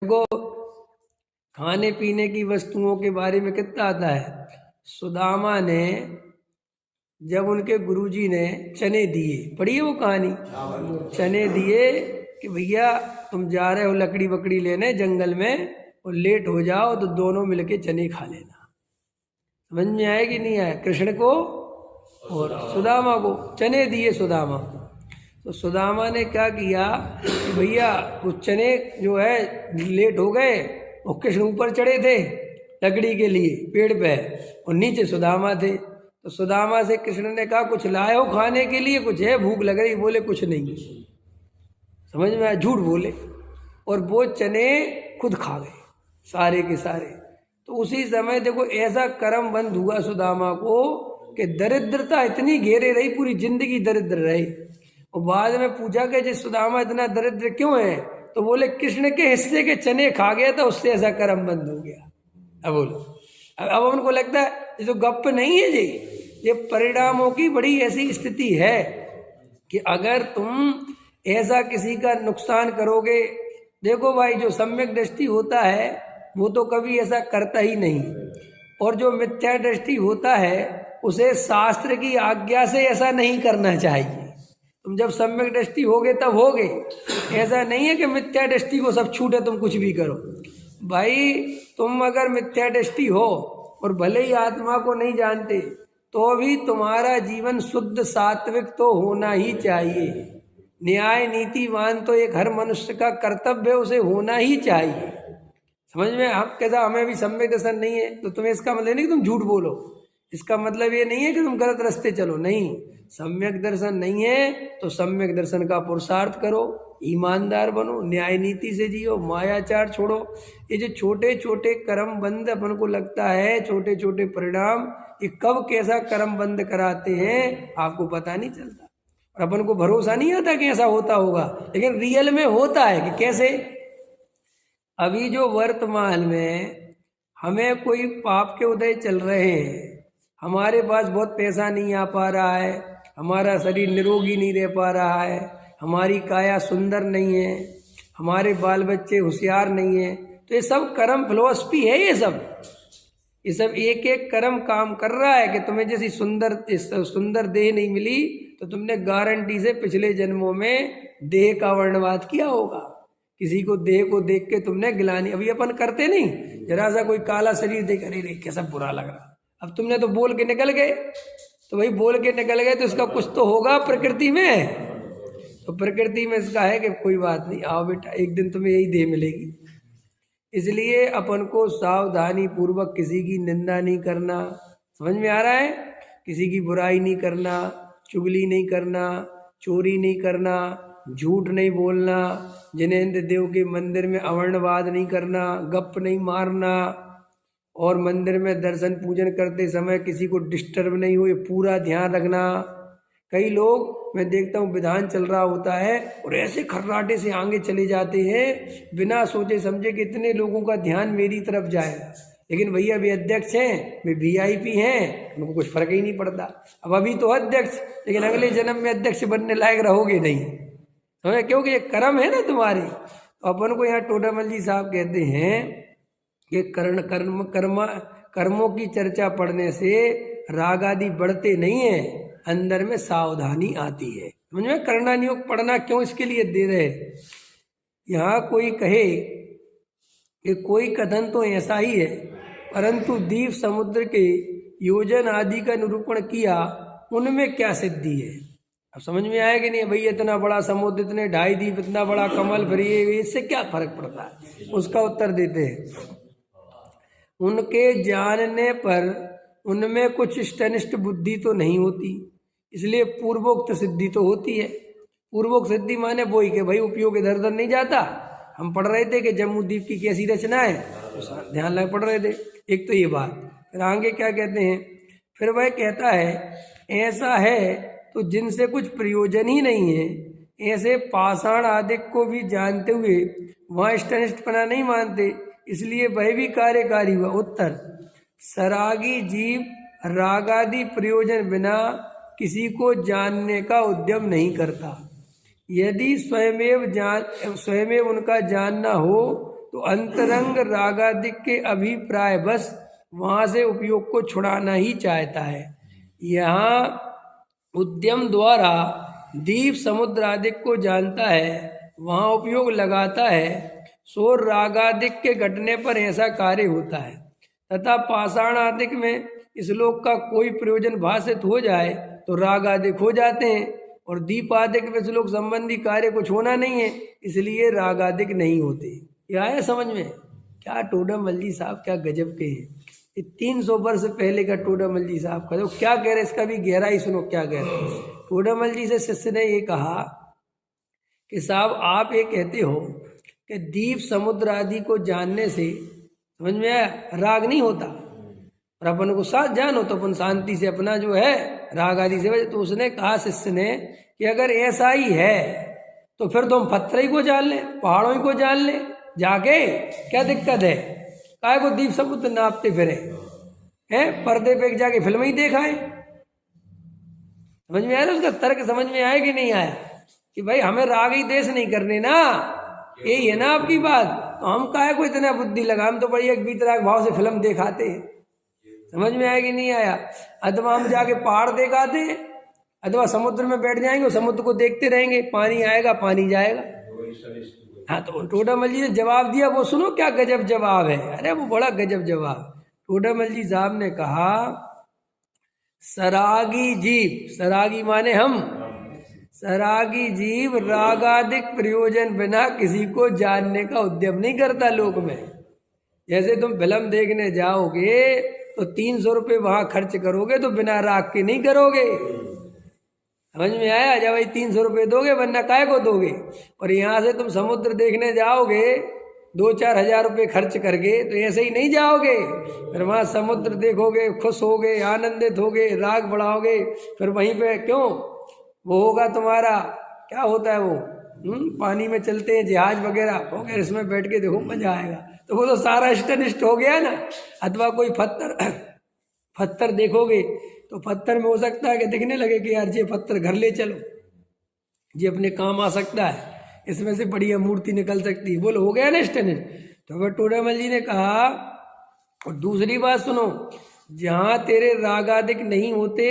को खाने पीने की वस्तुओं के बारे में कितना आता है। सुदामा ने जब उनके गुरुजी ने चने दिए, पढ़िए वो कहानी, चने दिए कि भैया तुम जा रहे हो लकड़ी वकड़ी लेने जंगल में और लेट हो जाओ तो दोनों मिलके चने खा लेना। समझ में आया कि नहीं आया? कृष्ण को और सुदामा को चने दिए सुदामा को। तो सुदामा ने क्या किया कि भैया वो चने जो है लेट हो गए और कृष्ण ऊपर चढ़े थे लकड़ी के लिए पेड़ पे और नीचे सुदामा थे। तो सुदामा से कृष्ण ने कहा कुछ लाए हो खाने के लिए, कुछ है भूख लग रही? बोले कुछ नहीं। समझ में आया? झूठ बोले। और वो चने खुद खा गए सारे के सारे। तो उसी समय देखो ऐसा कर्म बंद हुआ सुदामा को कि दरिद्रता इतनी घेरे रही, पूरी जिंदगी दरिद्र रही। और बाद में पूछा कि जिस सुदामा इतना दरिद्र क्यों है, तो बोले कृष्ण के हिस्से के चने खा गया था, उससे ऐसा कर्म बंद हो गया। अब बोलो, अब उनको लगता है ये तो गप नहीं है जी, ये परिणामों की बड़ी ऐसी स्थिति है कि अगर तुम ऐसा किसी का नुकसान करोगे। देखो भाई, जो सम्यक दृष्टि होता है वो तो कभी ऐसा करता ही नहीं, और जो मिथ्या दृष्टि होता है उसे शास्त्र की आज्ञा से ऐसा नहीं करना चाहिए। तुम जब सम्यक दृष्टि होगे तब होगे, ऐसा नहीं है कि मिथ्या दृष्टि को सब छूटे तुम कुछ भी करो। भाई तुम अगर मिथ्या दृष्टि हो और भले ही आत्मा को नहीं जानते तो भी तुम्हारा जीवन शुद्ध सात्विक तो होना ही चाहिए। न्याय नीतिवान तो एक हर मनुष्य का कर्तव्य है, उसे होना ही चाहिए। समझ में? हम कैसा, हमें भी सम्यक दर्शन नहीं है तो तुम्हें इसका मतलब नहीं कि तुम झूठ बोलो, इसका मतलब ये नहीं है कि तुम गलत रास्ते चलो। नहीं, सम्यक दर्शन नहीं है तो सम्यक दर्शन का पुरुषार्थ करो, ईमानदार बनो, न्याय नीति से जियो, मायाचार छोड़ो। ये जो छोटे छोटे कर्म बंद अपन को लगता है, छोटे छोटे परिणाम, ये कब कैसा कर्म बंद कराते हैं आपको पता नहीं चलता, और अपन को भरोसा नहीं आता कि ऐसा होता होगा, लेकिन रियल में होता है। कि कैसे? अभी जो वर्तमान में हमें कोई पाप के उदय चल रहे हैं, हमारे पास बहुत पैसा नहीं आ पा रहा है, हमारा शरीर निरोगी नहीं रह पा रहा है, हमारी काया सुंदर नहीं है, हमारे बाल बच्चे होशियार नहीं है, तो ये सब कर्म फिलॉसफी है। ये सब एक एक कर्म काम कर रहा है कि तुम्हें जैसी सुंदर देह नहीं मिली तो तुमने गारंटी से पिछले जन्मों में देह का वर्णवाद किया होगा। किसी को देह को देख के तुमने गिलानी, अभी अपन करते नहीं, जरा सा कोई काला शरीर देख, अरे रे कैसा बुरा लग रहा, अब तुमने तो बोल के निकल गए, तो भाई बोल के निकल गए तो इसका कुछ तो होगा प्रकृति में। तो प्रकृति में इसका है कि कोई बात नहीं, आओ बेटा एक दिन तुम्हें यही देह मिलेगी। इसलिए अपन को सावधानी पूर्वक किसी की निंदा नहीं करना। समझ में आ रहा है? किसी की बुराई नहीं करना, चुगली नहीं करना, चोरी नहीं करना, झूठ नहीं बोलना, जिनेंद्र देव के मंदिर में अवर्णवाद नहीं करना, गप नहीं मारना, और मंदिर में दर्शन पूजन करते समय किसी को डिस्टर्ब नहीं हो, ये पूरा ध्यान रखना। कई लोग मैं देखता हूँ विधान चल रहा होता है और ऐसे खर्राटे से आगे चले जाते हैं बिना सोचे समझे कि इतने लोगों का ध्यान मेरी तरफ जाएगा, लेकिन भैया वे अध्यक्ष हैं, वे VIP हैं, उनको कुछ फर्क ही नहीं पड़ता। अब अभी तो अध्यक्ष, लेकिन अगले जन्म में अध्यक्ष बनने लायक रहोगे नहीं, समझे? क्योंकि ये कर्म है ना तुम्हारे। तो अपन को यहाँ टोडामल जी साहब कहते हैं कि कर्मों की चर्चा पढ़ने से राग आदि बढ़ते नहीं है, अंदर में सावधानी आती है। समझ में? करना नियोग पढ़ना क्यों इसके लिए दे रहे। यहाँ कोई कहे कि कोई कथन तो ऐसा ही है, परंतु द्वीप समुद्र के योजन आदि का निरूपण किया, उनमें क्या सिद्धि है। अब समझ में आया कि नहीं? भैया इतना बड़ा समुद्र, इतने 2.5 द्वीप, इतना बड़ा कमल, फिर ये इससे क्या फर्क पड़ता है? उसका उत्तर देते हैं, उनके जानने पर उनमें कुछ इष्टनिष्ठ बुद्धि तो नहीं होती, इसलिए पूर्वोक्त सिद्धि तो होती है। पूर्वोक्त सिद्धि माने वही कि भाई उपयोग इधर उधर नहीं जाता। हम पढ़ रहे थे कि जम्मू द्वीप की कैसी रचना है, तो ध्यान लगा पढ़ रहे थे। एक तो ये बात, फिर आगे क्या कहते हैं, फिर वह कहता है ऐसा है तो जिनसे कुछ प्रयोजन ही नहीं है, ऐसे पाषाण आदि को भी जानते हुए वहाँ इष्टनिष्ठपना नहीं मानते, इसलिए वह भी कार्यकारी हुआ। उत्तर, सरागी जीव रागादि प्रयोजन बिना किसी को जानने का उद्यम नहीं करता। यदि स्वयमेव उनका जानना हो तो अंतरंग रागादिक के अभिप्राय बस वहां से उपयोग को छुड़ाना ही चाहता है। यहाँ उद्यम द्वारा दीप समुद्र आदिक को जानता है, वहाँ उपयोग लगाता है, सो रागादिक के घटने पर ऐसा कार्य होता है। तथा पाषाण आदिक में श्लोक का कोई प्रयोजन भाषित हो जाए तो राग आदिक हो जाते हैं, और दीप आदिक में श्लोक संबंधी कार्य कुछ होना नहीं है, इसलिए राग आदिक नहीं होते। यह आया समझ में? क्या टोडामल जी साहब क्या गजब के हैं। ये 300 वर्ष पहले का टोडामल जी साहब का, तो क्या कह रहे, इसका भी गहराई सुनो क्या कह रहे। टोडामल जी से शिष्य ने ये कहा कि साहब आप ये कहते हो कि दीप समुद्र आदि को जानने से, समझ में आया, राग नहीं होता, और अपन को साथ जानो तो अपन शांति से अपना जो है राग आदि से। तो उसने कहा शिष्य ने कि अगर ऐसा ही है तो फिर तो हम पत्थर ही को जान लें, पहाड़ों ही को जान लें जाके, क्या दिक्कत है? काय को दीप समुद्र नापते फिरे हैं, पर्दे पे जाके फिल्म ही देखाए। समझ में आया ना उसका तर्क? समझ में आया कि नहीं आया? कि भाई हमें राग ही देश नहीं करने ना, यही है ना आपकी बात। तो हम काहे को इतना बुद्धि लगा, हम तो बड़ी एक बीतराग भाव से फिल्म दिखाते हैं। समझ में आया कि नहीं आया? अथवा हम जाके पहाड़ दिखाते हैं, अथवा समुद्र में बैठ जाएंगे, समुद्र को देखते रहेंगे, पानी आएगा पानी जाएगा। हाँ, तो टोडामल जी ने जवाब दिया, वो सुनो क्या गजब जवाब है। अरे वो बड़ा गजब जवाब। टोडामल जी साहब ने कहा, सरागी जीव, सरागी माने हम, सरागी जीव रागादिक प्रयोजन बिना किसी को जानने का उद्यम नहीं करता लोक में। जैसे तुम फिल्म देखने जाओगे तो 300 रुपये वहां खर्च करोगे तो बिना राग के नहीं करोगे। समझ में आया? जब भाई 300 रुपये दोगे, वरना काय को दोगे। और यहाँ से तुम समुद्र देखने जाओगे 2-4 हजार रुपये खर्च करके, तो ऐसे ही नहीं जाओगे। फिर वहाँ समुद्र देखोगे, खुश होगे, आनंदित होगे, राग बढ़ाओगे, फिर वहीं पे क्यों वो होगा तुम्हारा, क्या होता है वो, पानी में चलते हैं जहाज वगैरह, होगे इसमें बैठ के देखो मजा आएगा। तो वो तो सारा इष्टनिष्ट हो गया ना। अथवा कोई पत्थर देखोगे तो पत्थर में हो सकता है कि दिखने लगे कि यार ये पत्थर घर ले चलो, ये अपने काम आ सकता है, इसमें से बढ़िया मूर्ति निकल सकती है, बोलो हो गया ना इष्टनिष्ट। तो फिर टोडामल जी ने कहा, और दूसरी बात सुनो, जहाँ तेरे रागादिक नहीं होते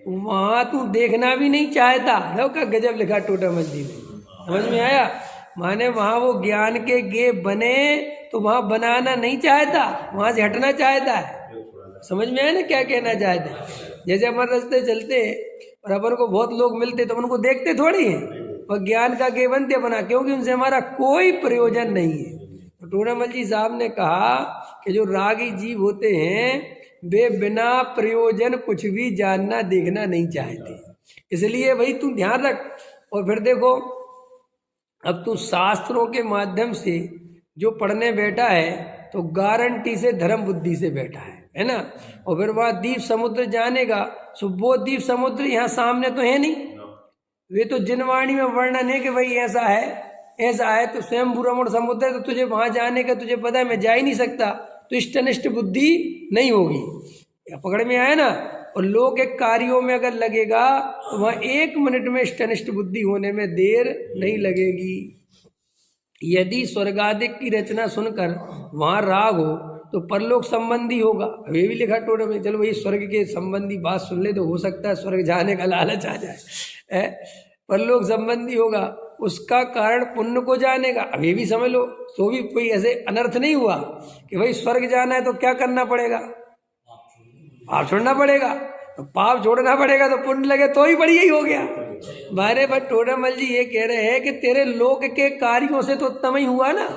वहां तू देखना भी नहीं चाहता। लो का गजब लिखा टोडामल जी ने। समझ में आया? माने वहां वो ज्ञान के गेप बने तो वहां बनाना नहीं चाहता, वहां से हटना चाहता है। समझ में आया ना क्या कहना चाहते हैं? जैसे हमारे रास्ते चलते और अपन को बहुत लोग मिलते तो उनको देखते थोड़ी है, और ज्ञान का गेप बनते बना, क्योंकि उनसे हमारा कोई प्रयोजन नहीं है। तो टोडामल जी साहब ने कहा कि जो रागी जीव होते हैं वे बिना प्रयोजन कुछ भी जानना देखना नहीं चाहते। इसलिए भाई तू ध्यान रख। और फिर देखो, अब तू शास्त्रों के माध्यम से जो पढ़ने बैठा है तो गारंटी से धर्म बुद्धि से बैठा है ना। और फिर वहाँ दीप समुद्र जानेगा, सो वो दीप समुद्र यहाँ सामने तो है नहीं, वे तो जिनवाणी में वर्णन है कि भाई ऐसा है। तो स्वयं बुरामण समुद्र है, तो तुझे वहां जाने का तुझे पता है मैं जा ही नहीं सकता, तो इष्टनिष्ट बुद्धि नहीं होगी। पकड़ में आया ना? और लोग एक कार्यों में अगर लगेगा तो वहां 1 मिनट में इष्टनिष्ट बुद्धि होने में देर नहीं लगेगी। यदि स्वर्गादिक की रचना सुनकर वहां राग हो तो परलोक संबंधी होगा। ये भी लिखा टोडे में, चलो भाई स्वर्ग के संबंधी बात सुन ले तो हो सकता है स्वर्ग जाने का लालच आ जाए। परलोक संबंधी होगा, उसका कारण पुण्य को जानेगा। अब ये भी समझ लो, तो भी कोई ऐसे अनर्थ नहीं हुआ कि भाई स्वर्ग जाना है तो क्या करना पड़ेगा, पाप छोड़ना पड़ेगा। तो पाप छोड़ना पड़ेगा तो पुण्य लगे तो ही बढ़िया ही हो गया। बारे बट टोडामल जी ये कह रहे हैं कि तेरे लोक के कार्यों से तो उत्तम ही हुआ ना,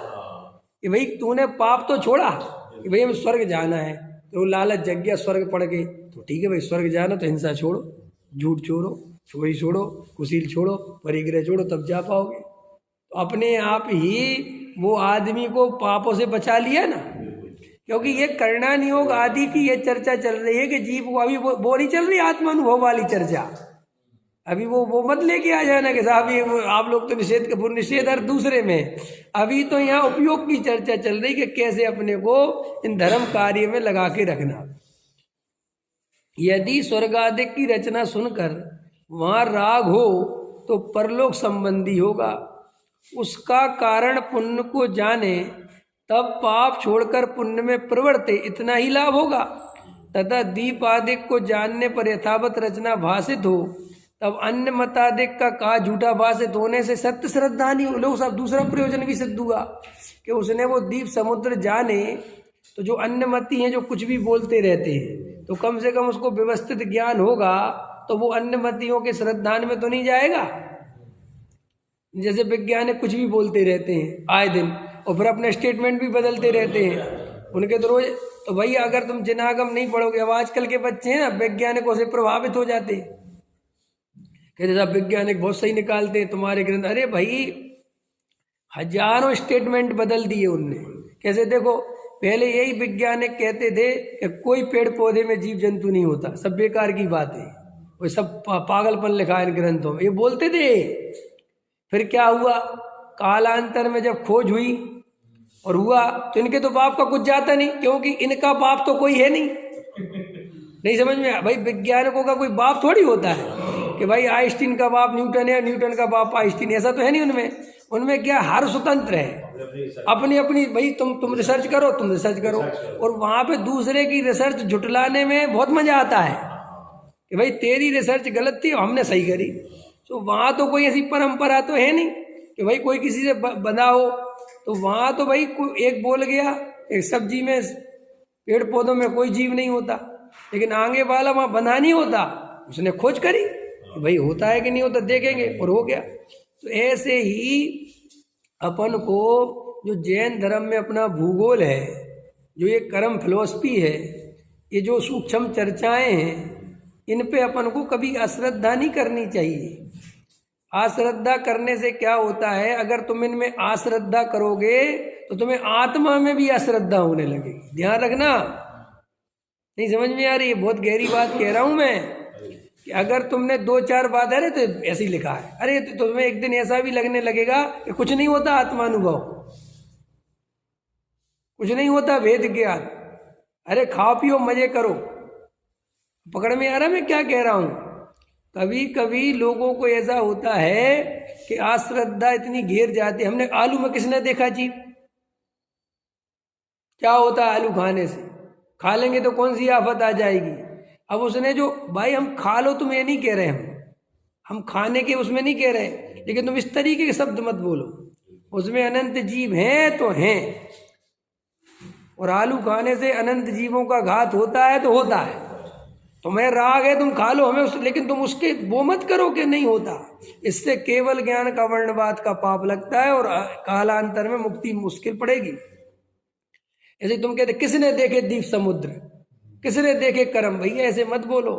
कि भाई तूने पाप तो छोड़ा, कि भाई हमें स्वर्ग जाना है, तो लालच जग गया स्वर्ग पड़ गई, तो ठीक है भाई स्वर्ग जाना तो हिंसा छोड़ो, झूठ छोड़ो, चोरी छोड़ो, कुशील छोड़ो, परिग्रह छोड़ो, तब जा पाओगे। तो अपने आप ही वो आदमी को पापों से बचा लिया ना। क्योंकि ये कर्णानियोग आदि की ये चर्चा चल रही है कि जीव को, अभी वो नहीं चल रही आत्मानुभव वाली चर्चा। अभी वो मत लेके आ जाना कि साहब ये आप लोग तो निषेध के पूर्ण निषेध और दूसरे में। अभी तो यहाँ उपयोग की चर्चा चल रही कि कैसे अपने को इन धर्म कार्य में लगा के रखना। यदि स्वर्गादिक की रचना सुनकर वहाँ राग हो तो परलोक संबंधी होगा, उसका कारण पुण्य को जाने तब पाप छोड़कर पुण्य में प्रवृत्ते, इतना ही लाभ होगा। तथा दीप आदिक को जानने पर यथावत रचना भाषित हो, तब अन्य मतादिक का कहा झूठा भाषित होने से सत्य श्रद्धा नहीं। लोग सब दूसरा प्रयोजन भी सिद्ध हुआ कि उसने वो दीप समुद्र जाने, तो जो अन्य मती हैं जो कुछ भी बोलते रहते हैं, तो कम से कम उसको व्यवस्थित ज्ञान होगा, तो वो अन्य मतियों के श्रद्धान में तो नहीं जाएगा। जैसे वैज्ञानिक कुछ भी बोलते रहते हैं आए दिन, और फिर अपने स्टेटमेंट भी बदलते रहते हैं उनके तो रोज। तो भैया अगर तुम जिनागम नहीं पढ़ोगे, अब आजकल के बच्चे हैं ना वैज्ञानिकों से प्रभावित हो जाते हैं, कहते साहब वैज्ञानिक बहुत सही निकालते हैं तुम्हारे ग्रंथ। अरे भाई हजारों स्टेटमेंट बदल दिए उनने। कैसे? देखो पहले यही वैज्ञानिक कहते थे कि कोई पेड़ पौधे में जीव जंतु नहीं होता, सब बेकार की बात है, वो सब पागलपन लिखा है इन ग्रंथों में, ये बोलते थे। फिर क्या हुआ? कालांतर में जब खोज हुई और हुआ, तो इनके तो बाप का कुछ जाता नहीं, क्योंकि इनका बाप तो कोई है नहीं समझ में आया? भाई वैज्ञानिकों का कोई बाप थोड़ी होता है कि भाई आइंस्टीन का बाप न्यूटन है, न्यूटन का बाप आइंस्टीन, ऐसा तो है नहीं उनमें क्या हर स्वतंत्र है अपनी अपनी। भाई तुम रिसर्च करो, तुम रिसर्च करो, और वहां पे दूसरे की रिसर्च झुटलाने में बहुत मजा आता है कि भाई तेरी रिसर्च गलत थी, हमने सही करी। तो वहां तो कोई ऐसी परंपरा तो है नहीं कि भाई कोई किसी से बंधा हो। तो वहां तो भाई कोई एक बोल गया, एक सब्जी में पेड़ पौधों में कोई जीव नहीं होता, लेकिन आगे वाला वहां बंधा नहीं होता, उसने खोज करी कि भाई होता है कि नहीं होता, देखेंगे, और हो गया। तो ऐसे ही अपन को जो जैन धर्म में अपना भूगोल है, जो ये कर्म फिलॉसफी है, ये जो सूक्ष्म चर्चाएं हैं, इन पे अपन को कभी अश्रद्धा नहीं करनी चाहिए। अश्रद्धा करने से क्या होता है, अगर तुम इनमें अश्रद्धा करोगे तो तुम्हें आत्मा में भी अश्रद्धा होने लगेगी। ध्यान रखना, नहीं समझ में आ रही है? बहुत गहरी बात कह रहा हूं मैं कि अगर तुमने 2-4 बात है तो ऐसे ही लिखा है, अरे तो तुम्हें एक दिन ऐसा भी लगने लगेगा कि कुछ नहीं होता आत्मानुभव, कुछ नहीं होता वेद ज्ञान। अरे खाओ पियो मजे करो। पकड़ में आ रहा मैं क्या कह रहा हूं? कभी कभी लोगों को ऐसा होता है कि अश्रद्धा इतनी घेर जाती है। हमने आलू में किसने देखा जीव? क्या होता है आलू खाने से? खा लेंगे तो कौन सी आफत आ जाएगी। अब उसने जो, भाई हम खा लो तुम ये नहीं कह रहे, हम खाने के उसमें नहीं कह रहे, लेकिन तुम इस तरीके के शब्द मत बोलो। उसमें अनंत जीव हैं तो हैं, और आलू खाने से अनंत जीवों का घात होता है तो होता है। तुम्हें राग है तुम खा लो हमें, लेकिन तुम उसके वो मत करो कि नहीं होता। इससे केवल ज्ञान का वर्णवाद का पाप लगता है और कालांतर में मुक्ति मुश्किल पड़ेगी। ऐसे तुम कहते किसने देखे दीप समुद्र, किसने देखे कर्म, भैया ऐसे मत बोलो।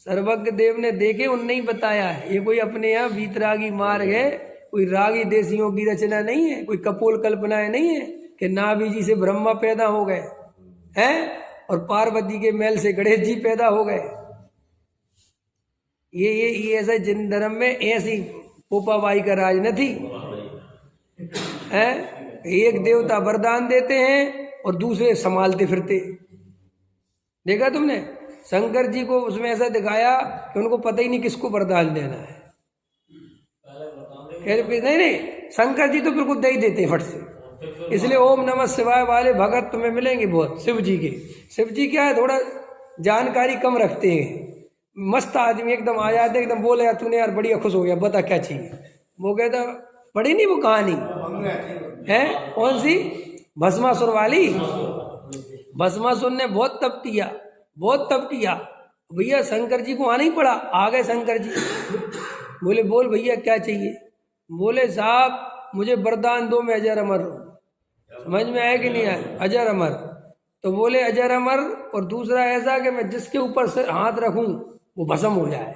सर्वज्ञ देव ने देखे, उनने ही बताया है। ये कोई अपने यहाँ वीतरागी मार्ग है, कोई रागी देसियों की रचना नहीं है, कोई कपोल कल्पनाएं नहीं है कि नाभि जी से ब्रह्मा पैदा हो गए हैं और पार्वती के मैल से गणेश जी पैदा हो गए। ये ऐसा जिन धर्म में ऐसी पोपाबाई का राज न थी है। एक देवता वरदान देते हैं और दूसरे संभालते फिरते। देखा तुमने? शंकर जी को उसमें ऐसा दिखाया कि उनको पता ही नहीं किसको वरदान देना है। नहीं, शंकर जी तो बिल्कुल दे ही देते हैं फट से। इसलिए ओम नमः शिवाय वाले भगत तुम्हें मिलेंगे बहुत शिव जी के। शिव जी क्या है, थोड़ा जानकारी कम रखते हैं, मस्त आदमी एकदम आ जाते, एकदम बोले यार तूने यार बढ़िया खुश हो गया, बता क्या चाहिए। वो कहता पढ़ी नहीं वो कहानी है, कौन सी? भस्मासुर वाली। भस्मासुर ने बहुत तप किया, बहुत तप किया। भैया शंकर जी को आना ही पड़ा। आ गए शंकर जी, बोले बोल भैया क्या चाहिए। बोले साहब मुझे वरदान दो, मैं अजर अमर हूँ। समझ में आया कि नहीं आया? अजर अमर। तो बोले अजर अमर, और दूसरा ऐसा कि मैं जिसके ऊपर से हाथ रखूं वो भस्म हो जाए।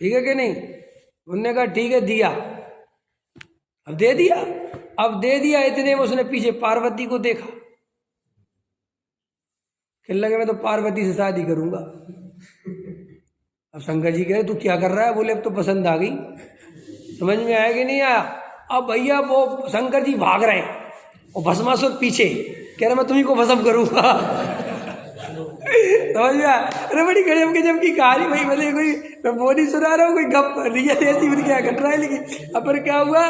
ठीक है कि नहीं? उन्होंने कहा ठीक है, दिया। अब दे दिया, अब दे दिया। इतने में उसने पीछे पार्वती को देखा, कहने लगे मैं तो पार्वती से शादी करूंगा। अब शंकर जी कह रहे तू क्या कर रहा है? बोले अब तो पसंद आ गई। समझ में आया कि नहीं आया? अब भैया वो शंकर जी भाग रहे हैं और भस्मासुर पीछे कह रहा मैं तुम्ही को भस्म करूंगा। समझ में आया? अरे बड़ी गजब गजब की कहानी भाई। भले कोई मैं वो नहीं सुना रहा हूँ, कोई गप रियल ऐसी क्या घट रहा है। लेकिन अब क्या हुआ,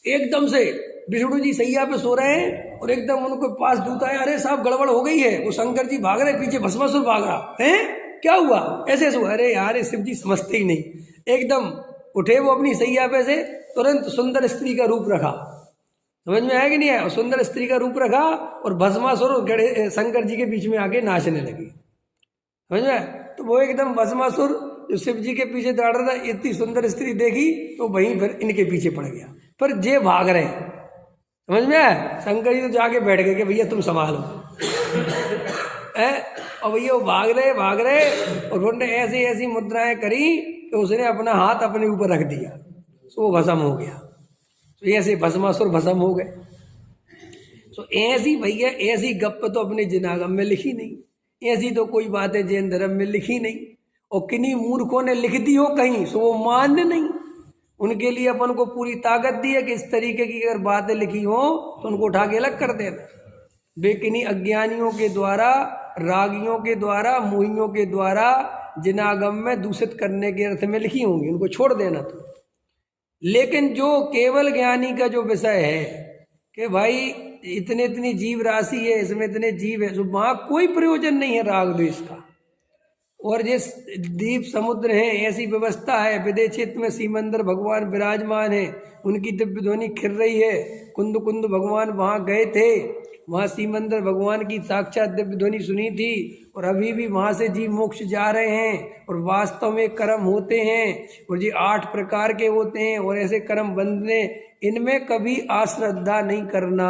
एकदम से विष्णु जी सैया पे सो रहे हैं और एकदम उनको पास दूत आया, अरे साहब गड़बड़ हो गई है, वो शंकर जी भाग रहे, पीछे भस्मासुर भाग रहा है, क्या हुआ, ऐसे ऐसे हुआ। अरे यार शिव जी समझते ही नहीं, एकदम उठे वो अपनी सैया पे से, तुरंत सुंदर स्त्री का रूप रखा, समझ में आया कि नहीं आया, सुंदर स्त्री का रूप रखा और भस्मासुर गड़े शंकर जी के बीच में आके नाचने लगे, समझ में। तो वो एकदम भस्मासुर जो शिव जी के पीछे दौड़ रहा था, इतनी सुंदर स्त्री देखी तो वहीं फिर इनके पीछे पड़ गया, पर जे भाग रहे, समझ में आया। शंकर जी तो जाके बैठ गए कि भैया तुम संभालो और भैया वो भाग रहे और उन्होंने ऐसी ऐसी मुद्राएं करी कि उसने अपना हाथ अपने ऊपर रख दिया, तो वो भस्म हो गया। तो ऐसे भस्मासुर भस्म हो गए। तो ऐसी भैया ऐसी गप तो अपने जिनागम में लिखी नहीं, ऐसी तो कोई बातें जैन धर्म में लिखी नहीं, और किन्हीं मूर्खों ने लिख दी हो कहीं सो वो मान्य नहीं। उनके लिए अपन को पूरी ताकत दी है कि इस तरीके की अगर बातें लिखी हो तो उनको उठा के अलग कर देना। वे किन्हीं अज्ञानियों के द्वारा, रागियों के द्वारा, मोहियों के द्वारा जिनागम में दूषित करने के अर्थ में लिखी होंगी, उनको छोड़ देना तो। लेकिन जो केवल ज्ञानी का जो विषय है कि भाई इतने इतनी जीव राशि है, इसमें इतने जीव है, तो वहाँ कोई प्रयोजन नहीं है राग द्वेष का। और जिस द्वीप समुद्र है, ऐसी व्यवस्था है, विदेश क्षेत्र में सीमंदर भगवान विराजमान है, उनकी दिव्य ध्वनि खिर रही है। कुंद कुंद भगवान वहाँ गए थे, वहाँ सीमंदर भगवान की साक्षात दिव्य ध्वनि सुनी थी, और अभी भी वहाँ से जीव मोक्ष जा रहे हैं। और वास्तव में कर्म होते हैं, और ये 8 प्रकार के होते हैं, और ऐसे कर्म बंधने, इनमें कभी अश्रद्धा नहीं करना।